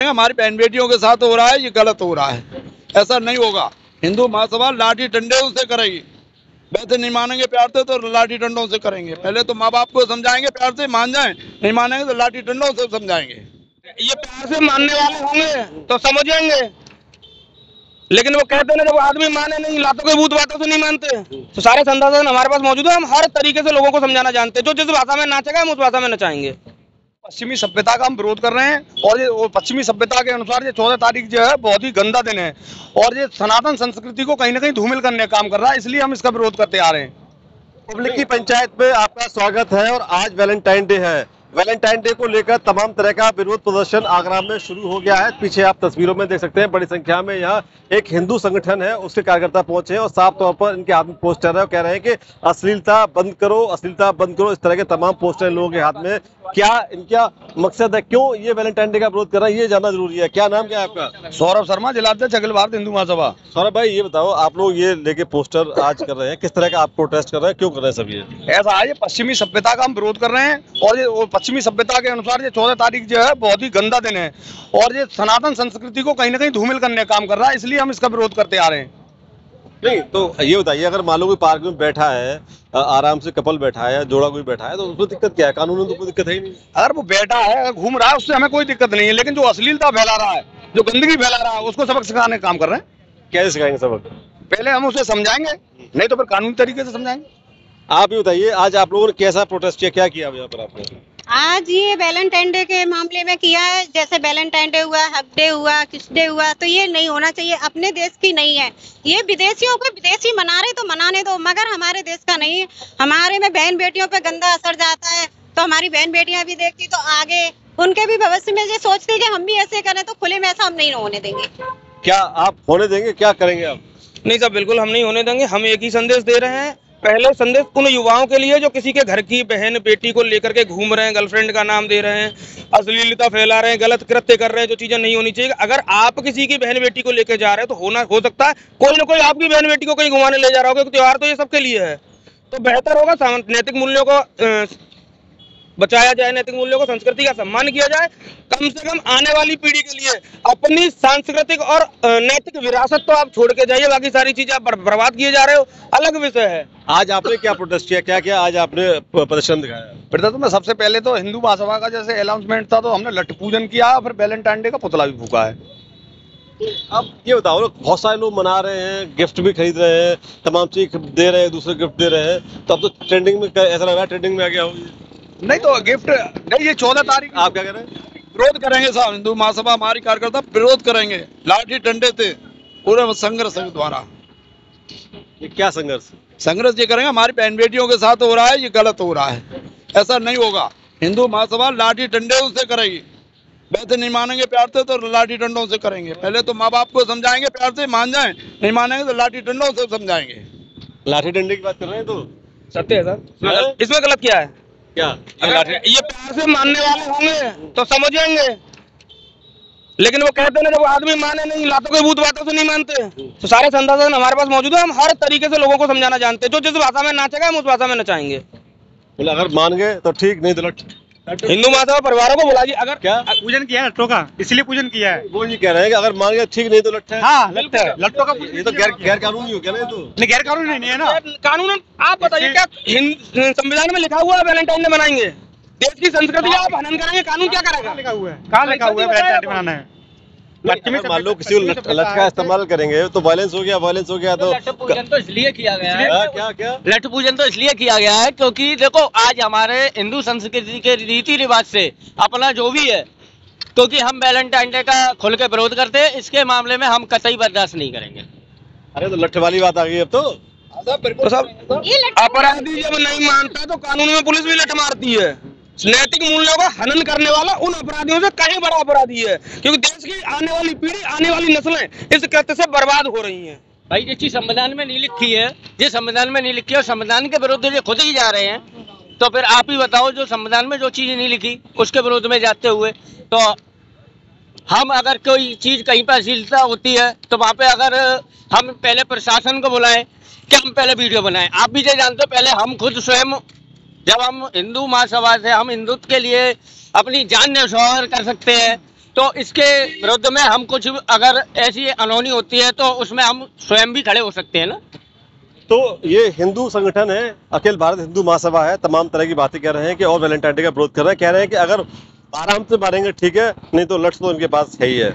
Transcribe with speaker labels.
Speaker 1: करेंगे हमारी बहन बेटियों के साथ हो रहा है, ये गलत हो रहा है, ऐसा नहीं होगा। हिंदू महासभा लाठी डंडे से करेगी, वैसे नहीं मानेंगे प्यार से तो लाठी डंडों से करेंगे। पहले तो माँ बाप को समझाएंगे, प्यार से मान जाएं, नहीं मानेंगे तो लाठी डंडों से समझाएंगे।
Speaker 2: ये प्यार से मानने वाले होंगे तो समझेंगे, लेकिन वो कहते हैं जब आदमी माने नहीं, लातों के भूत बातों से नहीं मानते। तो सारे संसाधन हमारे पास मौजूद है, हम हर तरीके से लोगों को समझाना जानते हैं। जो जिस भाषा में नाचेगा हम उस भाषा में नचाएंगे।
Speaker 3: पश्चिमी सभ्यता का हम विरोध कर रहे हैं और ये पश्चिमी सभ्यता के अनुसार ये 14 तारीख जो है बहुत ही गंदा दिन है और ये सनातन संस्कृति को कहीं ना कहीं धूमिल करने का काम कर रहा है, इसलिए हम इसका विरोध करते आ रहे हैं।
Speaker 4: पब्लिक की पंचायत में आपका स्वागत है और आज वैलेंटाइन डे है। वैलेंटाइन डे को लेकर तमाम तरह का विरोध प्रदर्शन आगरा में शुरू हो गया है। पीछे आप तस्वीरों में देख सकते हैं बड़ी संख्या में यहाँ एक हिंदू संगठन है उसके कार्यकर्ता पहुंचे हैं और साफ तौर पर इनके हाथ में पोस्टर है और कह रहे हैं कि अश्लीलता बंद करो, अश्लीलता बंद करो। इस तरह के तमाम पोस्टर लोगों के हाथ में। क्या इनका मकसद है, क्यों ये वैलेंटाइन डे का विरोध कर रहे हैं, ये जानना जरूरी है। क्या नाम क्या है आपका?
Speaker 3: सौरभ शर्मा, जिलाध्यक्ष अखिल भारत हिंदू महासभा।
Speaker 4: सौरभ भाई ये बताओ, आप लोग ये लेके पोस्टर आज कर रहे हैं, किस तरह का आप प्रोटेस्ट कर रहे हैं, क्यों कर रहे हैं सब ये?
Speaker 3: ऐसा है, ये पश्चिमी सभ्यता का हम विरोध कर रहे हैं और ये पश्चिमी सभ्यता के अनुसार ये 14 तारीख जो है बहुत ही गंदा दिन है और ये सनातन संस्कृति को कहीं ना कहीं धूमिल करने का काम कर रहा है, इसलिए हम इसका विरोध करते आ रहे हैं।
Speaker 4: नहीं तो ये बताइए, अगर मान लो कोई पार्क में बैठा है, आराम से कपल बैठा है, जोड़ा कोई बैठा है, तो उसमें दिक्कत क्या है? कानून में तो कोई दिक्कत है ही नहीं।
Speaker 3: अगर वो बैठा है, घूम रहा है, उससे हमें कोई दिक्कत नहीं है, लेकिन जो अश्लीलता फैला रहा है, जो गंदगी फैला रहा है, उसको सबक सिखाने का काम कर रहे हैं।
Speaker 4: कैसे सिखाएंगे सबक?
Speaker 3: पहले हम उसे समझाएंगे, नहीं तो फिर कानूनी तरीके से समझाएंगे।
Speaker 4: आप ये बताइए, आज आप लोगों ने कैसा प्रोटेस्ट किया, क्या किया यहाँ पर आपने?
Speaker 5: आज ये वैलेंटाइन डे के मामले में किया है। जैसे वैलेंटाइन डे हुआ, हक डे हुआ, किस डे हुआ, तो ये नहीं होना चाहिए। अपने देश की नहीं है ये, विदेशियों को विदेशी मना रहे तो मनाने दो, मगर हमारे देश का नहीं है। हमारे में बहन बेटियों पे गंदा असर जाता है, तो हमारी बहन बेटियां भी देखती तो आगे उनके भी भविष्य में ये सोचती कि हम भी ऐसे करें, तो खुले में ऐसा हम नहीं होने देंगे।
Speaker 4: क्या आप होने देंगे, क्या करेंगे आप?
Speaker 2: नहीं साहब, बिल्कुल हम नहीं होने देंगे। हम एक ही संदेश दे रहे हैं। पहले संदेश उन युवाओं के लिए जो किसी के घर की बहन बेटी को लेकर के घूम रहे हैं, गर्लफ्रेंड का नाम दे रहे हैं, अश्लीलता फैला रहे हैं, गलत कृत्य कर रहे हैं, जो चीजें नहीं होनी चाहिए। अगर आप किसी की बहन बेटी को लेकर जा रहे हैं तो हो सकता है कोई ना कोई आपकी बहन बेटी को कहीं घुमाने ले जा रहा होगा। त्योहार तो ये सबके लिए है, तो बेहतर होगा नैतिक मूल्यों को बचाया जाए, नैतिक मूल्यों को, संस्कृति का सम्मान किया जाए। कम से कम आने वाली पीढ़ी के लिए अपनी सांस्कृतिक और नैतिक विरासत तो आप छोड़ के जाइए, बाकी सारी चीजें आप बर्बाद किए जा रहे हो, अलग विषय है।
Speaker 4: आज आपने क्या प्रोटेस्ट किया, क्या क्या आज आपने प्रदर्शन दिखाया?
Speaker 3: प्रदर्शन में सबसे पहले तो हिंदू महासभा का जैसे अनाउंसमेंट था, तो हमने लठ पूजन किया, फिर वैलेंटाइन डे का पुतला भी फूका है।
Speaker 4: अब ये बताओ ना, बहुत सारे लोग मना रहे हैं, गिफ्ट भी खरीद रहे हैं, तमाम चीज दे रहे हैं, दूसरे गिफ्ट दे रहे हैं, तो अब तो ट्रेंडिंग में ऐसा लग रहा है ट्रेंडिंग में आ गया हो।
Speaker 3: नहीं तो गिफ्ट नहीं, ये 14 तारीख
Speaker 4: आप क्या कह रहे हैं?
Speaker 1: विरोध करेंगे साहब, हिंदू महासभा हमारी कार्यकर्ता विरोध करेंगे लाठी डंडे से, पूरे संघर्ष द्वारा।
Speaker 4: ये क्या संघर्ष?
Speaker 1: संघर्ष ये करेंगे हमारी बहन बेटियों के साथ हो रहा है, ये गलत हो रहा है, ऐसा नहीं होगा। हिंदू महासभा लाठी डंडे से करेगी, वैसे नहीं मानेंगे प्यार से तो लाठी डंडों से करेंगे। पहले तो माँ बाप को समझाएंगे, प्यार से मान जाएं, नहीं मानेंगे तो लाठी डंडों से समझाएंगे।
Speaker 4: लाठी डंडे की बात कर रहे हैं तो
Speaker 2: सत्य है सर, इसमें गलत क्या है?
Speaker 4: क्या
Speaker 2: अगर ये प्यार से मानने वाले होंगे तो समझेंगे, लेकिन वो कहते हैं जब आदमी माने नहीं, लातों के भूत बातों से नहीं मानते। तो सारे संसाधन हमारे पास मौजूद है, हम हर तरीके से लोगों को समझाना जानते हैं। जो जिस भाषा में नाचेगा हम उस भाषा में नचाएंगे।
Speaker 4: बोले अगर मान गए तो ठीक, नहीं तो लट।
Speaker 2: हिंदू महासभा परिवारों को बुलाइए। अगर
Speaker 4: क्या
Speaker 3: पूजन किया है लट्टों का, इसलिए पूजन किया है।
Speaker 4: वो ये कह रहे हैं कि अगर मान गए ठीक, नहीं तो लट है।
Speaker 3: हाँ, लट्टों का
Speaker 4: ये तो गैर कानूनी हो गया ना। ये तो
Speaker 3: नहीं, गैर कानूनी नहीं है ना।
Speaker 2: कानून आप बताइए, क्या संविधान में लिखा हुआ है वैलेंटाइन डे मनाएंगे? देश की संस्कृति का आप हनन करेंगे, कानून क्या करेगा?
Speaker 3: लिखा हुआ है, कहाँ लिखा हुआ है वैलेंटाइन डे मनाना है?
Speaker 4: मान लो किसी को लठ का इस्तेमाल करेंगे तो वायलेंस हो गया, वायलेंस हो गया तो
Speaker 6: लठ पूजन तो इसलिए किया गया है।
Speaker 4: क्या
Speaker 6: लठ पूजन तो इसलिए किया गया है क्योंकि देखो आज हमारे हिंदू संस्कृति के रीति रिवाज से अपना जो भी है, क्योंकि हम वैलेंटाइन डे का खुल के विरोध करते हैं, इसके मामले में हम कतई बर्दाश्त नहीं करेंगे।
Speaker 4: अरे तो लठ वाली बात आ गई अब तो।
Speaker 2: अपराधी जब नहीं मानता तो कानून में पुलिस भी लठ मारती है। नैतिक मूल्यों का हनन करने वाला उन अपराधियों से कहीं बड़ा अपराधी है, क्योंकि देश की आने वाली पीढ़ी, आने वाली नस्लें इस कृत्य से बर्बाद हो रही हैं।
Speaker 6: भाई ये चीज संविधान में नहीं लिखी है, ये संविधान में नहीं लिखी है और संविधान के विरुद्ध ये खुद ही जा रहे हैं। तो फिर आप ही बताओ, जो संविधान में जो चीज नहीं लिखी उसके विरोध में जाते हुए, तो हम अगर कोई चीज कहीं पर अश्लीलता होती है तो वहाँ पे अगर हम पहले प्रशासन को बुलाएं, क्या हम पहले वीडियो बनाएं? आप भी ये जानते हो, पहले हम खुद स्वयं, जब हम हिंदू महासभा से हम हिंदुत्व के लिए अपनी जान न्यौछावर कर सकते हैं, तो इसके विरुद्ध में हम कुछ अगर ऐसी अनहोनी होती है तो उसमें हम स्वयं भी खड़े हो सकते हैं ना।
Speaker 4: तो ये हिंदू संगठन है, अखिल भारत हिंदू महासभा है, तमाम तरह की बातें कर रहे हैं कि और वैलेंटाइन डे का विरोध कर रहे हैं, कह रहे हैं कि अगर आराम से मारेंगे ठीक है, नहीं तो लट्स तो इनके पास है ही है।